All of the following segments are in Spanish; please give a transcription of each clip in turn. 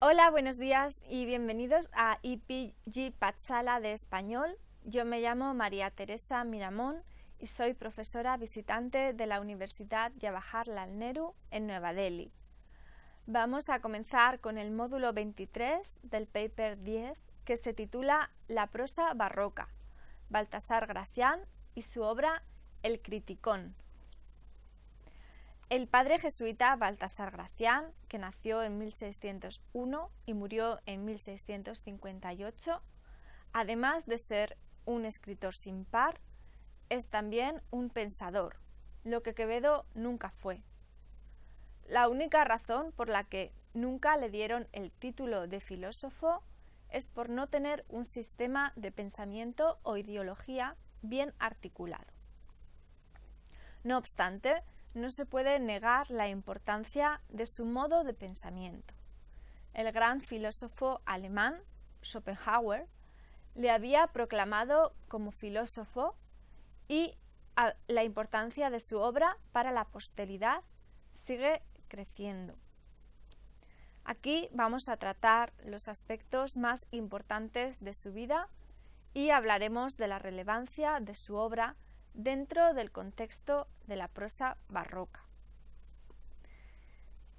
Hola, buenos días y bienvenidos a IPG Patsala de Español. Yo me llamo María Teresa Miramón y soy profesora visitante de la Universidad Jawaharlal Nehru en Nueva Delhi. Vamos a comenzar con el módulo 23 del paper 10 que se titula La prosa barroca, Baltasar Gracián y su obra El Criticón. El padre jesuita Baltasar Gracián, que nació en 1601 y murió en 1658, además de ser un escritor sin par, es también un pensador, lo que Quevedo nunca fue. La única razón por la que nunca le dieron el título de filósofo es por no tener un sistema de pensamiento o ideología bien articulado. No obstante, no se puede negar la importancia de su modo de pensamiento. El gran filósofo alemán, Schopenhauer, le había proclamado como filósofo y la importancia de su obra para la posteridad sigue creciendo. Aquí vamos a tratar los aspectos más importantes de su vida y hablaremos de la relevancia de su obra dentro del contexto de la prosa barroca.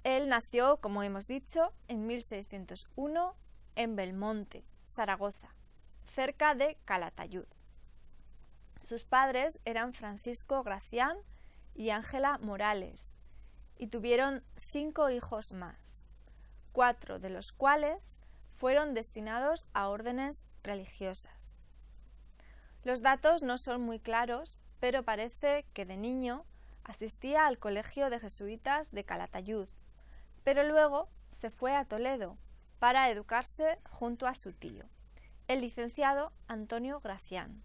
Él nació, como hemos dicho, en 1601 en Belmonte, Zaragoza, cerca de Calatayud. Sus padres eran Francisco Gracián y Ángela Morales, y tuvieron 5 hijos más, 4 de los cuales fueron destinados a órdenes religiosas. Los datos no son muy claros, pero parece que de niño asistía al colegio de jesuitas de Calatayud, pero luego se fue a Toledo para educarse junto a su tío, el licenciado Antonio Gracián.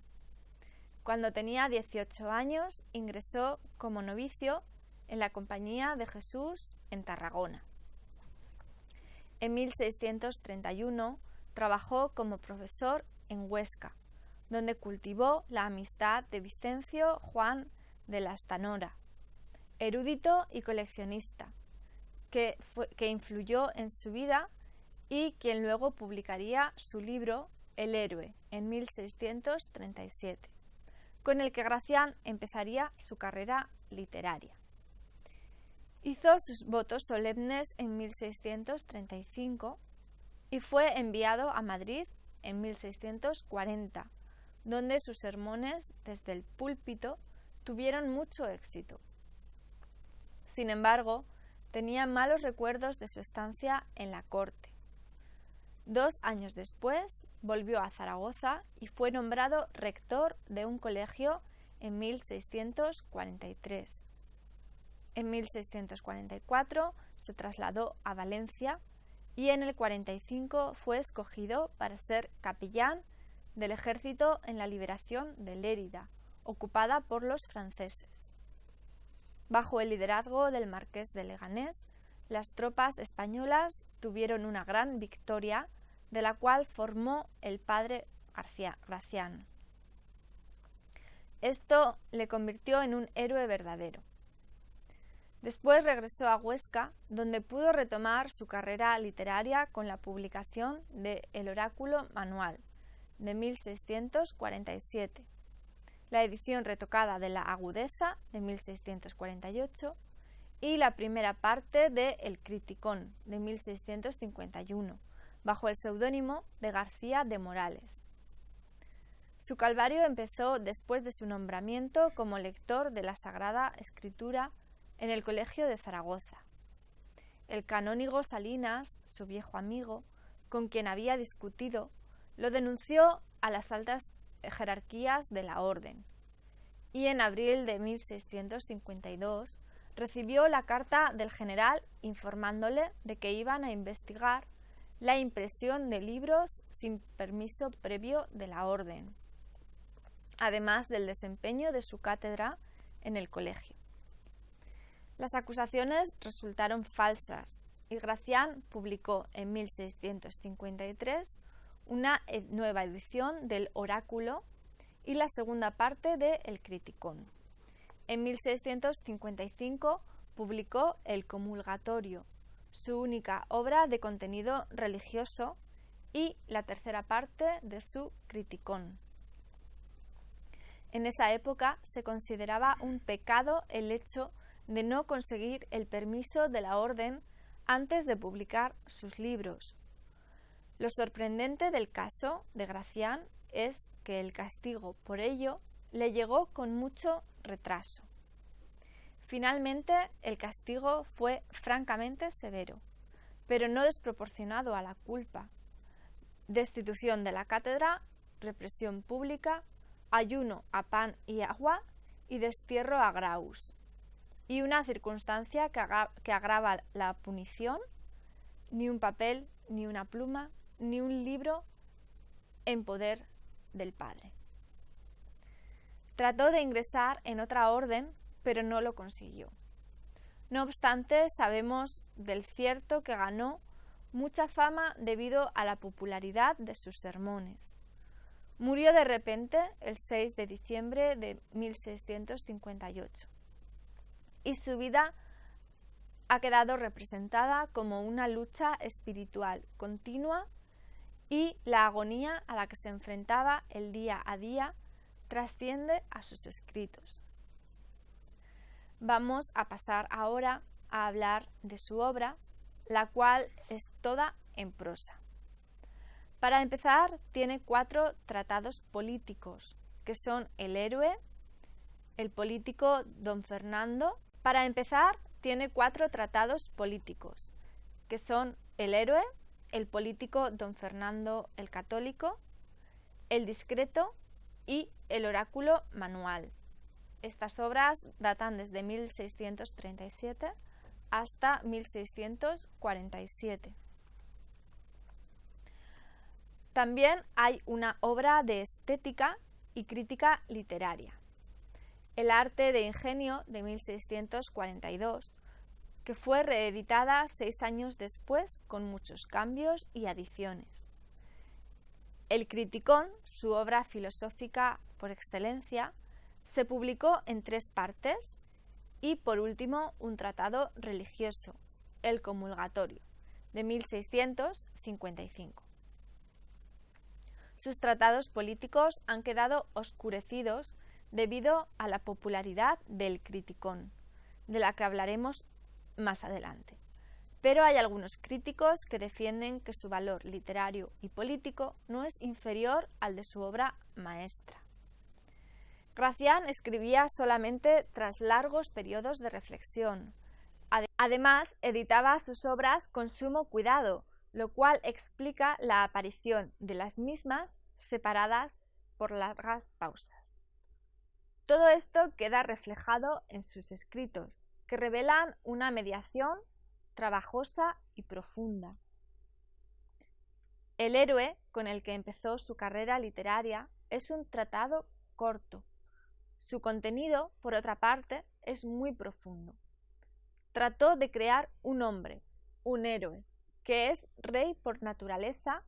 Cuando tenía 18 años ingresó como novicio en la Compañía de Jesús en Tarragona. En 1631 trabajó como profesor en Huesca, donde cultivó la amistad de Vicencio Juan de la Stanora, erudito y coleccionista, que influyó en su vida y quien luego publicaría su libro El héroe en 1637, con el que Gracián empezaría su carrera literaria. Hizo sus votos solemnes en 1635 y fue enviado a Madrid en 1640, donde sus sermones desde el púlpito tuvieron mucho éxito. Sin embargo, tenía malos recuerdos de su estancia en la corte. 2 años después volvió a Zaragoza y fue nombrado rector de un colegio en 1643. En 1644 se trasladó a Valencia y en el 45 fue escogido para ser capellán del ejército en la liberación de Lérida, ocupada por los franceses. Bajo el liderazgo del marqués de Leganés, las tropas españolas tuvieron una gran victoria, de la cual formó el padre Gracián. Esto le convirtió en un héroe verdadero. Después regresó a Huesca, donde pudo retomar su carrera literaria con la publicación de El Oráculo Manual, de 1647, la edición retocada de La Agudeza, de 1648, y la primera parte de El Criticón, de 1651, bajo el seudónimo de García de Morales. Su calvario empezó después de su nombramiento como lector de la Sagrada Escritura en el Colegio de Zaragoza. El canónigo Salinas, su viejo amigo, con quien había discutido, lo denunció a las altas jerarquías de la orden y en abril de 1652 recibió la carta del general informándole de que iban a investigar la impresión de libros sin permiso previo de la orden, además del desempeño de su cátedra en el colegio. Las acusaciones resultaron falsas y Gracián publicó en 1653 una nueva edición del Oráculo y la segunda parte de El Criticón. En 1655 publicó El Comulgatorio, su única obra de contenido religioso y la tercera parte de su Criticón. En esa época se consideraba un pecado el hecho de no conseguir el permiso de la orden antes de publicar sus libros. Lo sorprendente del caso de Gracián es que el castigo por ello le llegó con mucho retraso. Finalmente, el castigo fue francamente severo, pero no desproporcionado a la culpa. Destitución de la cátedra, represión pública, ayuno a pan y agua y destierro a Graus. Y una circunstancia que agrava la punición: ni un papel, ni una pluma, ni un libro en poder del padre. Trató de ingresar en otra orden, pero no lo consiguió. No obstante, sabemos del cierto que ganó mucha fama debido a la popularidad de sus sermones. Murió de repente el 6 de diciembre de 1658 y su vida ha quedado representada como una lucha espiritual continua y la agonía a la que se enfrentaba el día a día trasciende a sus escritos. Vamos a pasar ahora a hablar de su obra, la cual es toda en prosa. Para empezar, tiene 4 tratados políticos, que son El héroe, El político Don Fernando. Para empezar, tiene 4 tratados políticos, que son El héroe, El político Don Fernando el Católico, El discreto y El oráculo manual. Estas obras datan desde 1637 hasta 1647. También hay una obra de estética y crítica literaria, El arte de ingenio de 1642, que fue reeditada 6 años después con muchos cambios y adiciones. El Criticón, su obra filosófica por excelencia, se publicó en 3 partes y, por último, un tratado religioso, El Comulgatorio, de 1655. Sus tratados políticos han quedado oscurecidos debido a la popularidad del Criticón, de la que hablaremos más adelante. Pero hay algunos críticos que defienden que su valor literario y político no es inferior al de su obra maestra. Gracián escribía solamente tras largos periodos de reflexión. Además, editaba sus obras con sumo cuidado, lo cual explica la aparición de las mismas separadas por largas pausas. Todo esto queda reflejado en sus escritos, que revelan una mediación trabajosa y profunda. El héroe, con el que empezó su carrera literaria, es un tratado corto. Su contenido, por otra parte, es muy profundo. Trató de crear un hombre, un héroe, que es rey por naturaleza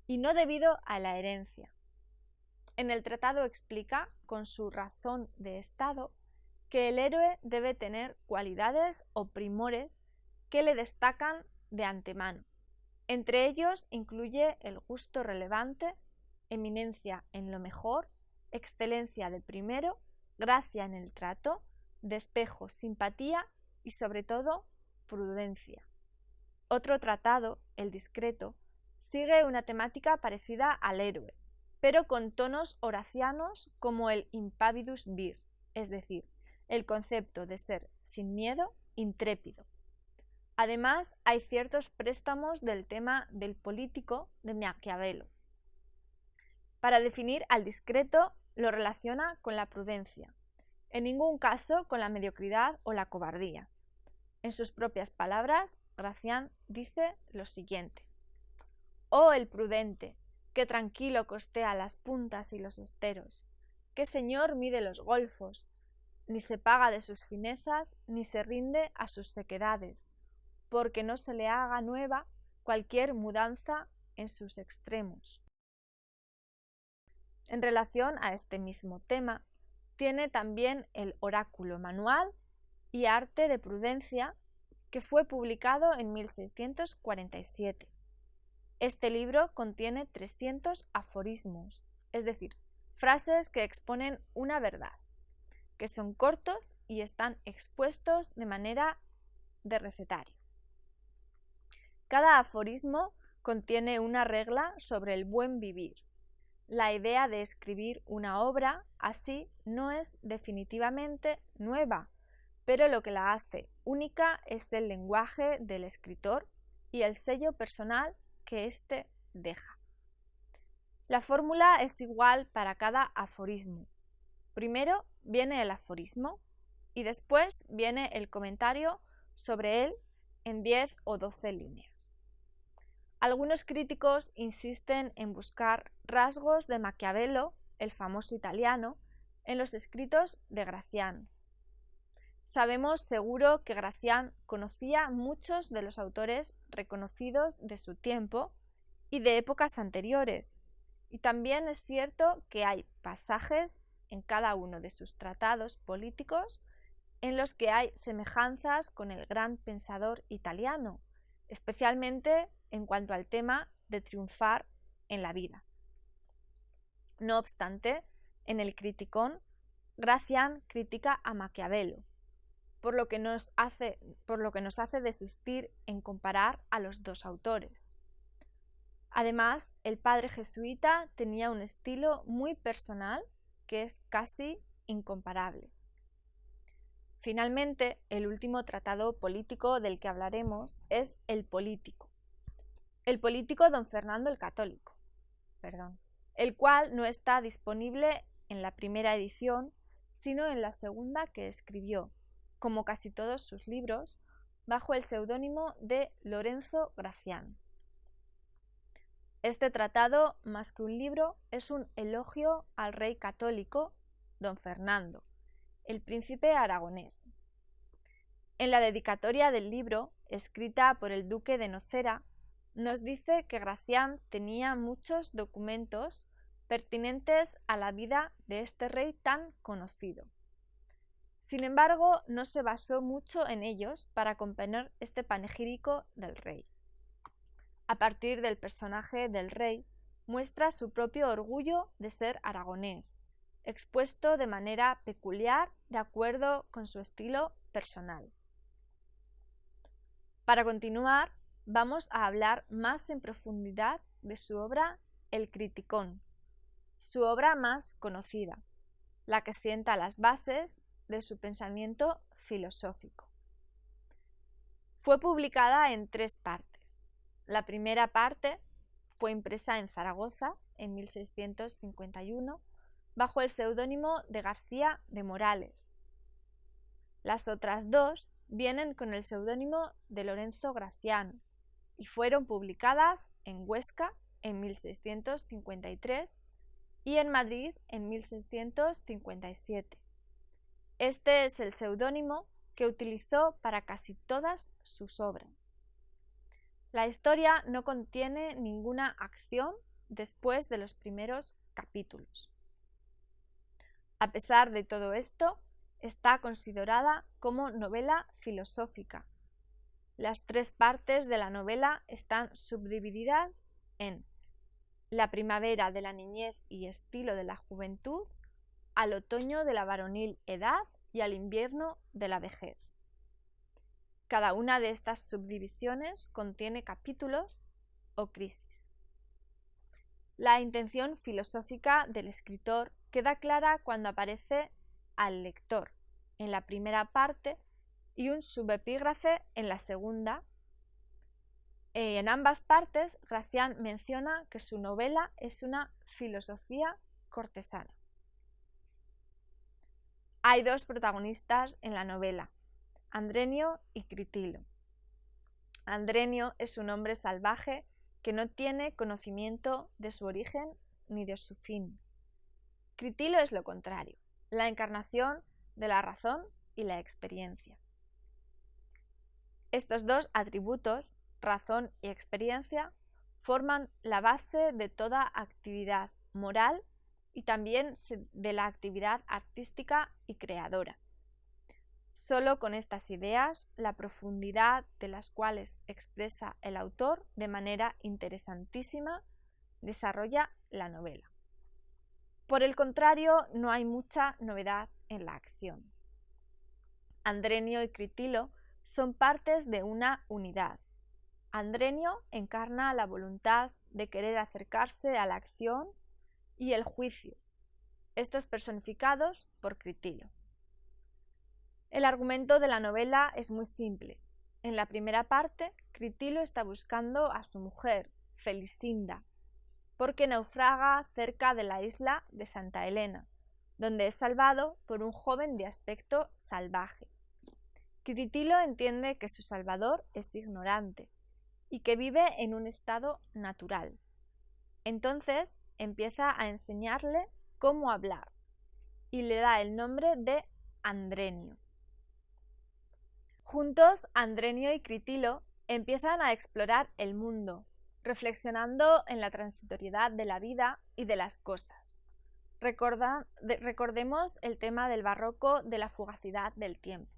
y no debido a la herencia. En el tratado explica, con su razón de estado, que el héroe debe tener cualidades o primores que le destacan de antemano. Entre ellos incluye el gusto relevante, eminencia en lo mejor, excelencia de primero, gracia en el trato, despejo, simpatía y, sobre todo, prudencia. Otro tratado, El discreto, sigue una temática parecida al héroe, pero con tonos horacianos como el impavidus vir, es decir, el concepto de ser sin miedo, intrépido. Además, hay ciertos préstamos del tema del político de Maquiavelo. Para definir al discreto, lo relaciona con la prudencia, en ningún caso con la mediocridad o la cobardía. En sus propias palabras, Gracián dice lo siguiente: «Oh el prudente, que tranquilo costea las puntas y los esteros, que señor mide los golfos, ni se paga de sus finezas, ni se rinde a sus sequedades, porque no se le haga nueva cualquier mudanza en sus extremos». En relación a este mismo tema, tiene también el oráculo manual y arte de prudencia, que fue publicado en 1647. Este libro contiene 300 aforismos, es decir, frases que exponen una verdad, que son cortos y están expuestos de manera de recetario. Cada aforismo contiene una regla sobre el buen vivir. La idea de escribir una obra así no es definitivamente nueva, pero lo que la hace única es el lenguaje del escritor y el sello personal que éste deja. La fórmula es igual para cada aforismo. Primero viene el aforismo y después viene el comentario sobre él en 10 o 12 líneas. Algunos críticos insisten en buscar rasgos de Maquiavelo, el famoso italiano, en los escritos de Gracián. Sabemos seguro que Gracián conocía muchos de los autores reconocidos de su tiempo y de épocas anteriores, y también es cierto que hay pasajes en cada uno de sus tratados políticos en los que hay semejanzas con el gran pensador italiano, especialmente en cuanto al tema de triunfar en la vida. No obstante, en el Criticón, Gracián critica a Maquiavelo, por lo que nos hace desistir en comparar a los dos autores. Además, el padre jesuita tenía un estilo muy personal que es casi incomparable. Finalmente, el último tratado político del que hablaremos es El Político. El Político don Fernando el Católico, el cual no está disponible en la primera edición, sino en la segunda que escribió, como casi todos sus libros, bajo el seudónimo de Lorenzo Gracián. Este tratado, más que un libro, es un elogio al rey católico, don Fernando, el príncipe aragonés. En la dedicatoria del libro, escrita por el duque de Nocera, nos dice que Gracián tenía muchos documentos pertinentes a la vida de este rey tan conocido. Sin embargo, no se basó mucho en ellos para componer este panegírico del rey. A partir del personaje del rey, muestra su propio orgullo de ser aragonés, expuesto de manera peculiar de acuerdo con su estilo personal. Para continuar, vamos a hablar más en profundidad de su obra El Criticón, su obra más conocida, la que sienta las bases de su pensamiento filosófico. Fue publicada en 3 partes. La primera parte fue impresa en Zaragoza en 1651 bajo el seudónimo de García de Morales. Las otras 2 vienen con el seudónimo de Lorenzo Gracián y fueron publicadas en Huesca en 1653 y en Madrid en 1657. Este es el seudónimo que utilizó para casi todas sus obras. La historia no contiene ninguna acción después de los primeros capítulos. A pesar de todo esto, está considerada como novela filosófica. Las 3 partes de la novela están subdivididas en la primavera de la niñez y estilo de la juventud, al otoño de la varonil edad y al invierno de la vejez. Cada una de estas subdivisiones contiene capítulos o crisis. La intención filosófica del escritor queda clara cuando aparece al lector en la primera parte y un subepígrafe en la segunda. En ambas partes, Gracián menciona que su novela es una filosofía cortesana. Hay 2 protagonistas en la novela, Andrenio y Critilo. Andrenio es un hombre salvaje que no tiene conocimiento de su origen ni de su fin. Critilo es lo contrario, la encarnación de la razón y la experiencia. Estos 2 atributos, razón y experiencia, forman la base de toda actividad moral y también de la actividad artística y creadora. Solo con estas ideas, la profundidad de las cuales expresa el autor de manera interesantísima, desarrolla la novela. Por el contrario, no hay mucha novedad en la acción. Andrenio y Critilo son partes de una unidad. Andrenio encarna la voluntad de querer acercarse a la acción y el juicio, estos personificados por Critilo. El argumento de la novela es muy simple. En la primera parte, Critilo está buscando a su mujer, Felisinda, porque naufraga cerca de la isla de Santa Elena, donde es salvado por un joven de aspecto salvaje. Critilo entiende que su salvador es ignorante y que vive en un estado natural. Entonces empieza a enseñarle cómo hablar y le da el nombre de Andrenio. Juntos, Andrenio y Critilo empiezan a explorar el mundo, reflexionando en la transitoriedad de la vida y de las cosas. Recordemos el tema del barroco de la fugacidad del tiempo.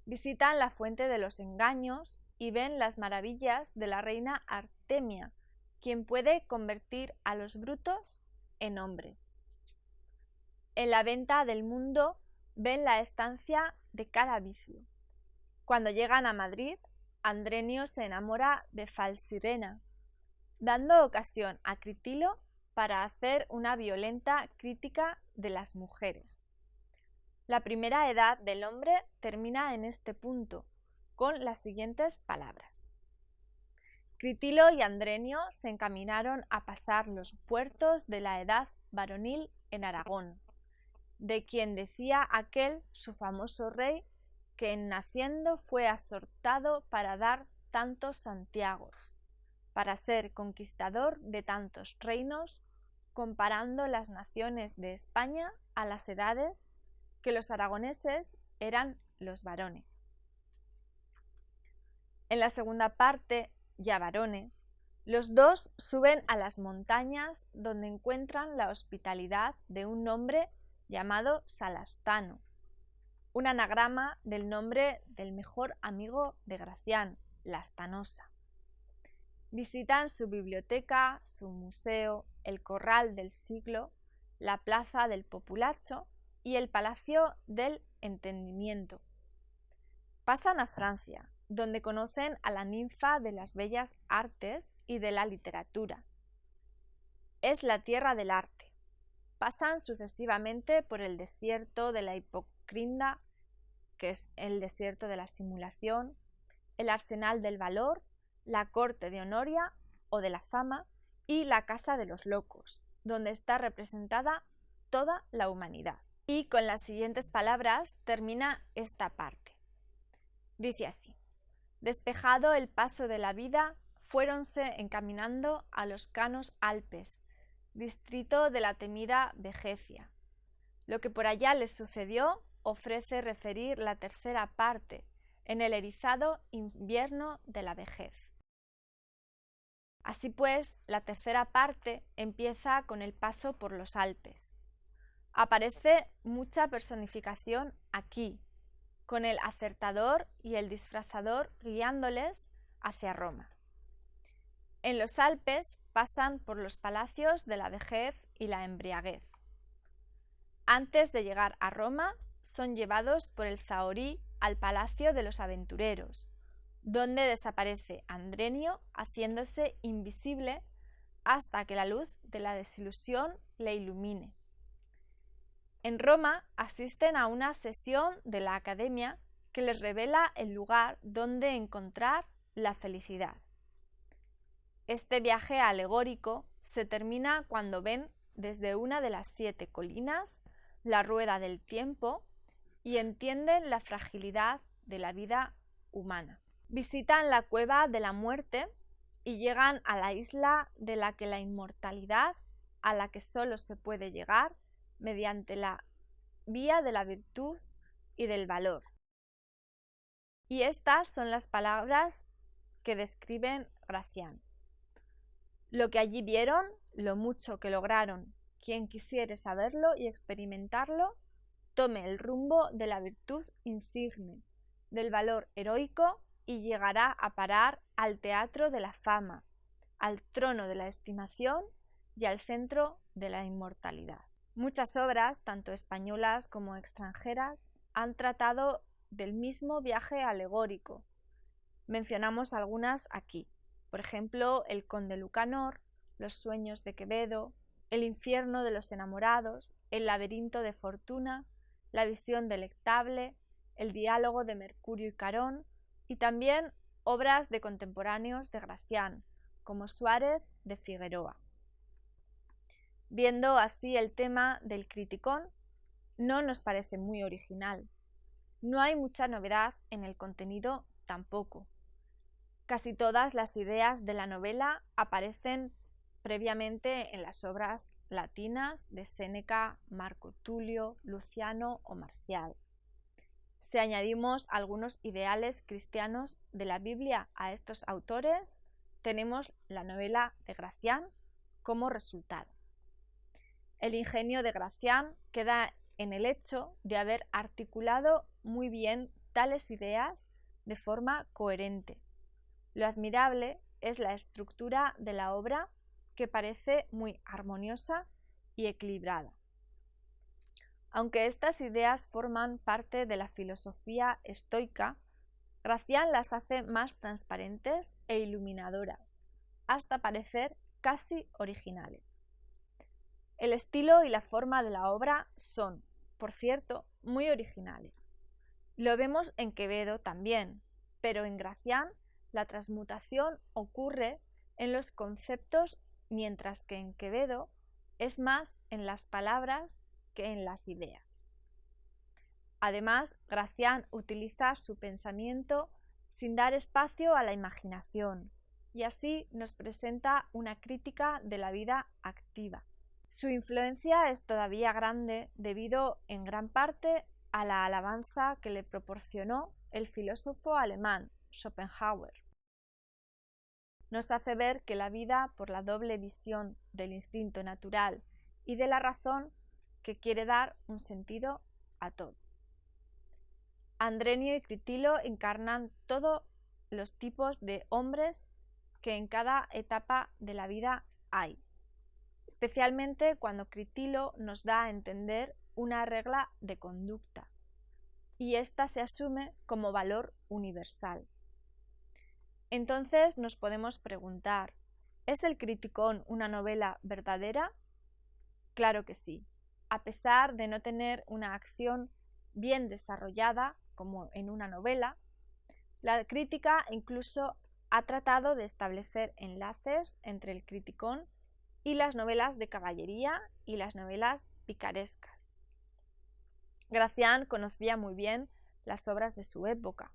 Visitan la fuente de los engaños y ven las maravillas de la reina Artemia, quien puede convertir a los brutos en hombres. En la venta del mundo ven la estancia de cada vicio. Cuando llegan a Madrid, Andrenio se enamora de Falsirena, dando ocasión a Critilo para hacer una violenta crítica de las mujeres. La primera edad del hombre termina en este punto, con las siguientes palabras. Critilo y Andrenio se encaminaron a pasar los puertos de la edad varonil en Aragón, de quien decía aquel su famoso rey que en naciendo fue asortado para dar tantos santiagos, para ser conquistador de tantos reinos, comparando las naciones de España a las edades que los aragoneses eran los varones. En la segunda parte, ya varones, los dos suben a las montañas donde encuentran la hospitalidad de un hombre llamado Salastano, un anagrama del nombre del mejor amigo de Gracián, Lastanosa. Visitan su biblioteca, su museo, el corral del siglo, la plaza del populacho y el palacio del entendimiento. Pasan a Francia, donde conocen a la ninfa de las bellas artes y de la literatura. Es la tierra del arte. Pasan sucesivamente por el desierto de la Hipocrinda, que es el desierto de la simulación, el arsenal del valor, la corte de Honoria o de la fama y la casa de los locos, donde está representada toda la humanidad. Y con las siguientes palabras termina esta parte. Dice así: despejado el paso de la vida, fuéronse encaminando a los canos Alpes, distrito de la temida Vejecia. Lo que por allá les sucedió ofrece referir la tercera parte, en el erizado invierno de la vejez. Así pues, la tercera parte empieza con el paso por los Alpes. Aparece mucha personificación aquí, con el acertador y el disfrazador guiándoles hacia Roma. En los Alpes pasan por los palacios de la vejez y la embriaguez. Antes de llegar a Roma, son llevados por el zahorí al palacio de los aventureros, donde desaparece Andrenio haciéndose invisible hasta que la luz de la desilusión le ilumine. En Roma asisten a una sesión de la Academia que les revela el lugar donde encontrar la felicidad. Este viaje alegórico se termina cuando ven desde una de las 7 colinas la rueda del tiempo y entienden la fragilidad de la vida humana. Visitan la cueva de la muerte y llegan a la isla de la que la inmortalidad, a la que solo se puede llegar mediante la vía de la virtud y del valor. Y estas son las palabras que describen Gracián. Lo que allí vieron, lo mucho que lograron, quien quisiere saberlo y experimentarlo, tome el rumbo de la virtud insigne, del valor heroico y llegará a parar al teatro de la fama, al trono de la estimación y al centro de la inmortalidad. Muchas obras, tanto españolas como extranjeras, han tratado del mismo viaje alegórico. Mencionamos algunas aquí, por ejemplo, El Conde Lucanor, Los sueños de Quevedo, El infierno de los enamorados, El laberinto de Fortuna, La visión delectable, El diálogo de Mercurio y Carón, y también obras de contemporáneos de Gracián, como Suárez de Figueroa. Viendo así el tema del criticón, no nos parece muy original. No hay mucha novedad en el contenido tampoco. Casi todas las ideas de la novela aparecen previamente en las obras latinas de Séneca, Marco Tulio, Luciano o Marcial. Si añadimos algunos ideales cristianos de la Biblia a estos autores, tenemos la novela de Gracián como resultado. El ingenio de Gracián queda en el hecho de haber articulado muy bien tales ideas de forma coherente. Lo admirable es la estructura de la obra, que parece muy armoniosa y equilibrada. Aunque estas ideas forman parte de la filosofía estoica, Gracián las hace más transparentes e iluminadoras, hasta parecer casi originales. El estilo y la forma de la obra son, por cierto, muy originales. Lo vemos en Quevedo también, pero en Gracián la transmutación ocurre en los conceptos, mientras que en Quevedo es más en las palabras que en las ideas. Además, Gracián utiliza su pensamiento sin dar espacio a la imaginación, y así nos presenta una crítica de la vida activa. Su influencia es todavía grande debido en gran parte a la alabanza que le proporcionó el filósofo alemán Schopenhauer. Nos hace ver que la vida, por la doble visión del instinto natural y de la razón, que quiere dar un sentido a todo. Andrenio y Critilo encarnan todos los tipos de hombres que en cada etapa de la vida hay, especialmente cuando Critilo nos da a entender una regla de conducta, y ésta se asume como valor universal. Entonces nos podemos preguntar, ¿es El Criticón una novela verdadera? Claro que sí. A pesar de no tener una acción bien desarrollada, como en una novela, la crítica incluso ha tratado de establecer enlaces entre el Criticón y las novelas de caballería y las novelas picarescas. Gracián conocía muy bien las obras de su época.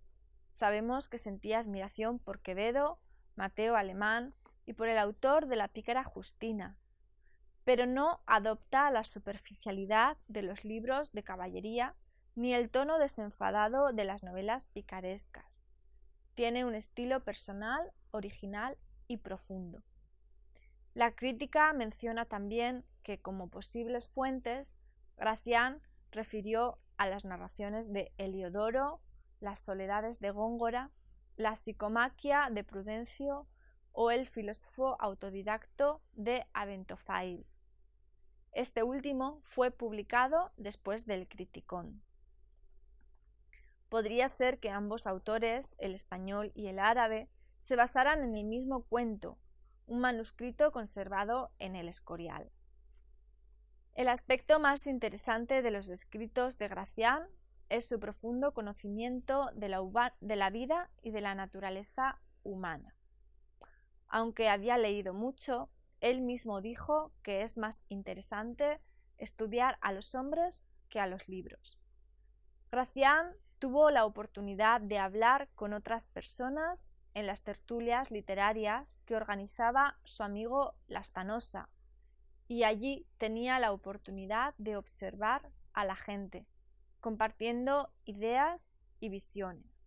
Sabemos que sentía admiración por Quevedo, Mateo Alemán y por el autor de La pícara Justina, pero no adopta la superficialidad de los libros de caballería ni el tono desenfadado de las novelas picarescas. Tiene un estilo personal, original y profundo. La crítica menciona también que, como posibles fuentes, Gracián refirió a las narraciones de Heliodoro, Las soledades de Góngora, La psicomaquia de Prudencio o El filósofo autodidacto de Aventofail. Este último fue publicado después del Criticón. Podría ser que ambos autores, el español y el árabe, se basaran en el mismo cuento, un manuscrito conservado en el Escorial. El aspecto más interesante de los escritos de Gracián es su profundo conocimiento de la vida y de la naturaleza humana. Aunque había leído mucho, él mismo dijo que es más interesante estudiar a los hombres que a los libros. Gracián tuvo la oportunidad de hablar con otras personas en las tertulias literarias que organizaba su amigo Lastanosa, y allí tenía la oportunidad de observar a la gente, compartiendo ideas y visiones.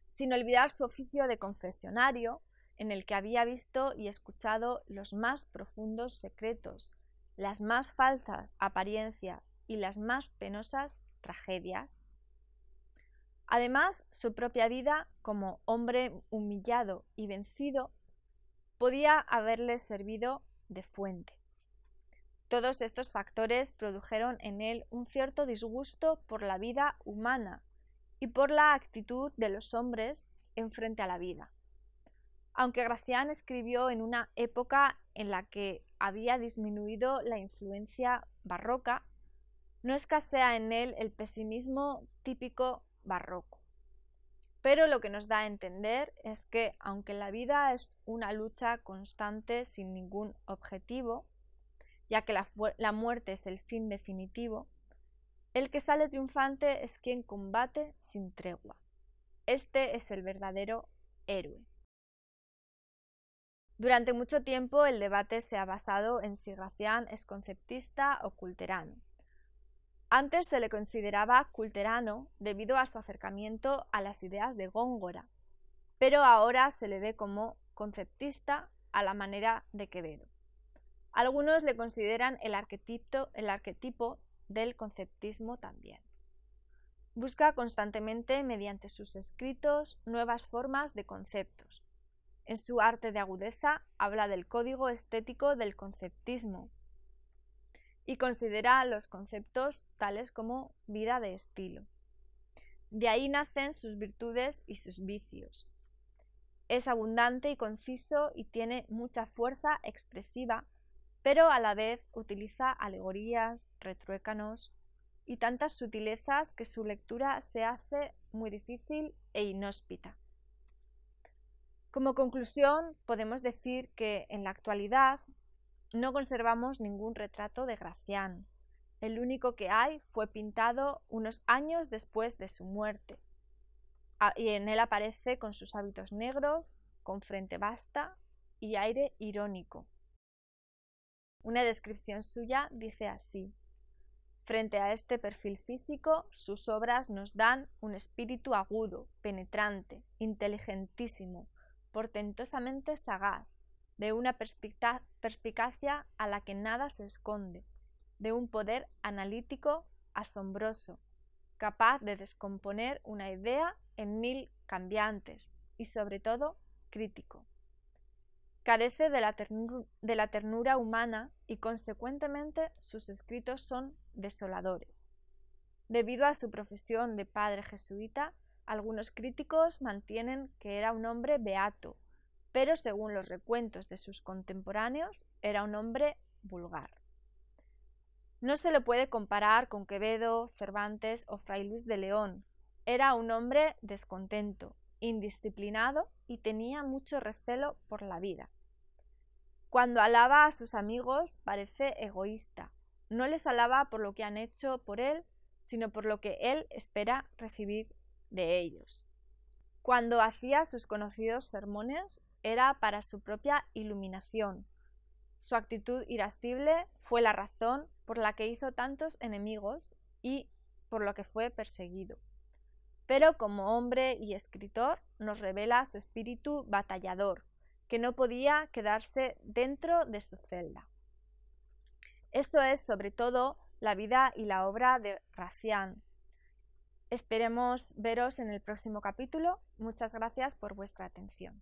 Sin olvidar su oficio de confesionario, en el que había visto y escuchado los más profundos secretos, las más falsas apariencias y las más penosas tragedias. Además, su propia vida, como hombre humillado y vencido, podía haberle servido de fuente. Todos estos factores produjeron en él un cierto disgusto por la vida humana y por la actitud de los hombres en frente a la vida. Aunque Gracián escribió en una época en la que había disminuido la influencia barroca, no escasea en él el pesimismo típico barroco. Pero lo que nos da a entender es que, aunque la vida es una lucha constante sin ningún objetivo, ya que la muerte es el fin definitivo, el que sale triunfante es quien combate sin tregua. Este es el verdadero héroe. Durante mucho tiempo el debate se ha basado en si Gracián es conceptista o culterano. Antes se le consideraba culterano debido a su acercamiento a las ideas de Góngora, pero ahora se le ve como conceptista a la manera de Quevedo. Algunos le consideran el arquetipo del conceptismo también. Busca constantemente, mediante sus escritos, nuevas formas de conceptos. En su Arte de agudeza habla del código estético del conceptismo y considera los conceptos tales como vida de estilo. De ahí nacen sus virtudes y sus vicios. Es abundante y conciso y tiene mucha fuerza expresiva, pero a la vez utiliza alegorías, retruécanos y tantas sutilezas que su lectura se hace muy difícil e inhóspita. Como conclusión, podemos decir que en la actualidad no conservamos ningún retrato de Gracián. El único que hay fue pintado unos años después de su muerte, y en él aparece con sus hábitos negros, con frente basta y aire irónico. Una descripción suya dice así: frente a este perfil físico, sus obras nos dan un espíritu agudo, penetrante, inteligentísimo, portentosamente sagaz, de una perspicacia a la que nada se esconde, de un poder analítico asombroso, capaz de descomponer una idea en 1000 cambiantes y, sobre todo, crítico. Carece de la ternura humana y, consecuentemente, sus escritos son desoladores. Debido a su profesión de padre jesuita, algunos críticos mantienen que era un hombre beato, pero según los recuentos de sus contemporáneos, era un hombre vulgar. No se le puede comparar con Quevedo, Cervantes o Fray Luis de León. Era un hombre descontento, indisciplinado y tenía mucho recelo por la vida. Cuando alaba a sus amigos parece egoísta. No les alaba por lo que han hecho por él, sino por lo que él espera recibir de ellos. Cuando hacía sus conocidos sermones era para su propia iluminación. Su actitud irascible fue la razón por la que hizo tantos enemigos y por lo que fue perseguido. Pero como hombre y escritor nos revela su espíritu batallador, que no podía quedarse dentro de su celda. Eso es, sobre todo, la vida y la obra de Gracián. Esperemos veros en el próximo capítulo. Muchas gracias por vuestra atención.